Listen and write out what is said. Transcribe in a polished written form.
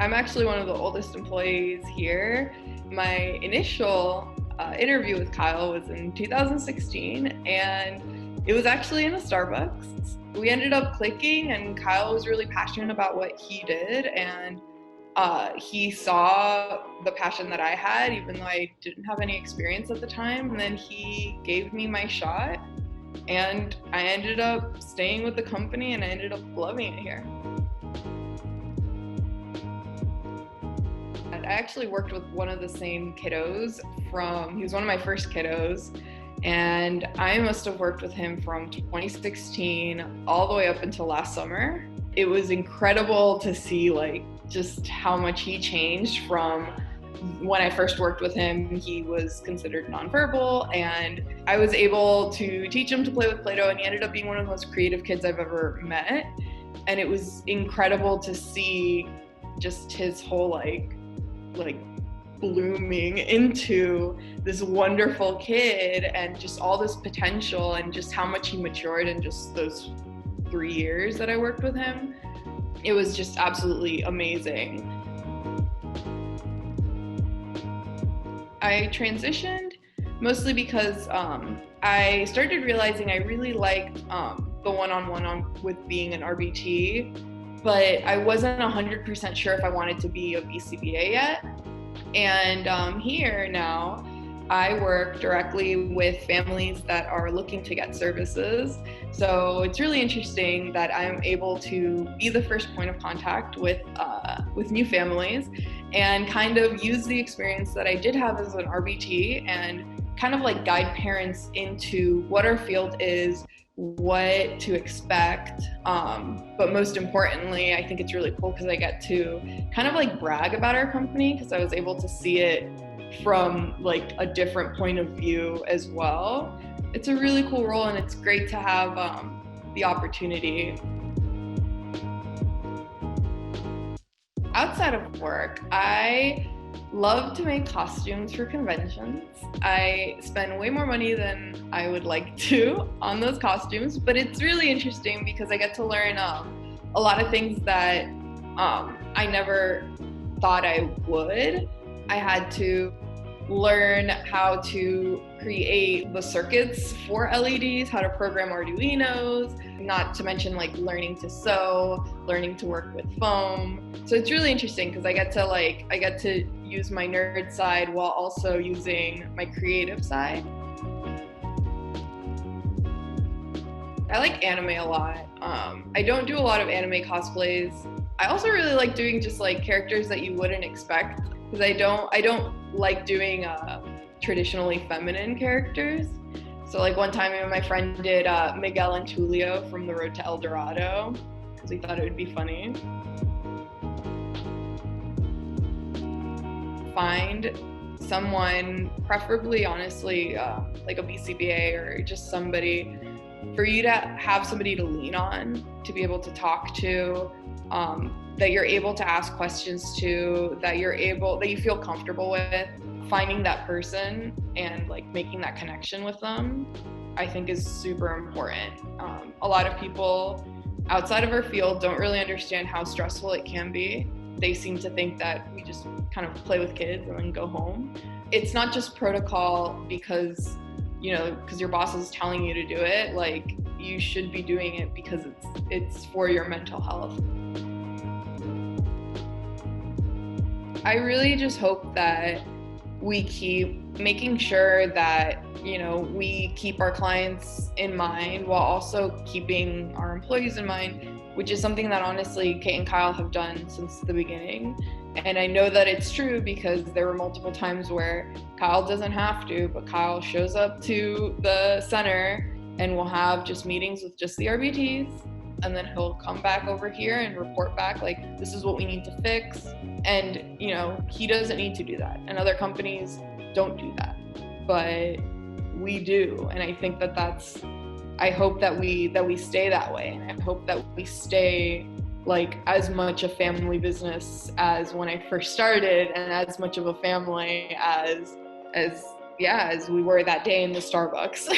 I'm actually one of the oldest employees here. My initial interview with Kyle was in 2016, and it was actually in a Starbucks. We ended up clicking, and Kyle was really passionate about what he did, and he saw the passion that I had, even though I didn't have any experience at the time. And then he gave me my shot, and I ended up staying with the company, and I ended up loving it here. I actually worked with one of the same kiddos he was one of my first kiddos, and I must have worked with him from 2016 all the way up until last summer. It was incredible to see just how much he changed from when I first worked with him. He was considered nonverbal, and I was able to teach him to play with Play-Doh, and he ended up being one of the most creative kids I've ever met. And it was incredible to see just his whole like blooming into this wonderful kid, and just all this potential, and just how much he matured in just those 3 years that I worked with him. It was just absolutely amazing. I transitioned mostly because I started realizing I really liked the one-on-one with being an RBT, but I wasn't 100% sure if I wanted to be a BCBA yet. And here now, I work directly with families that are looking to get services. So it's really interesting that I'm able to be the first point of contact with new families, and kind of use the experience that I did have as an RBT, and kind of guide parents into what our field is, what to expect. But most importantly, I think it's really cool because I get to kind of brag about our company, because I was able to see it from a different point of view as well. It's a really cool role, and it's great to have the opportunity. Outside of work, I love to make costumes for conventions. I spend way more money than I would like to on those costumes, but it's really interesting because I get to learn a lot of things that I never thought I would. I had to learn how to create the circuits for LEDs, how to program Arduinos, not to mention learning to sew, learning to work with foam. So it's really interesting because I get to use my nerd side while also using my creative side. I like anime a lot. I don't do a lot of anime cosplays. I also really like doing just characters that you wouldn't expect, because I don't like doing traditionally feminine characters. So one time me and my friend did Miguel and Tulio from The Road to El Dorado, because we thought it would be funny. Find someone, preferably honestly like a BCBA or just somebody, for you to have somebody to lean on, to be able to talk to, that you're able to ask questions to, that you feel comfortable with. Finding that person and making that connection with them, I think is super important. A lot of people outside of our field don't really understand how stressful it can be. They seem to think that we just kind of play with kids and then go home. It's not just protocol because your boss is telling you to do it. You should be doing it because it's for your mental health. I really just hope that we keep making sure that we keep our clients in mind while also keeping our employees in mind, which is something that honestly Kate and Kyle have done since the beginning. And I know that it's true because there were multiple times where Kyle doesn't have to, but Kyle shows up to the center and we'll have just meetings with just the RBTs, and then he'll come back over here and report back this is what we need to fix. And he doesn't need to do that, and other companies don't do that, but we do. And I think I hope that we stay that way, and I hope that we stay as much a family business as when I first started, and as much of a family as we were that day in the Starbucks.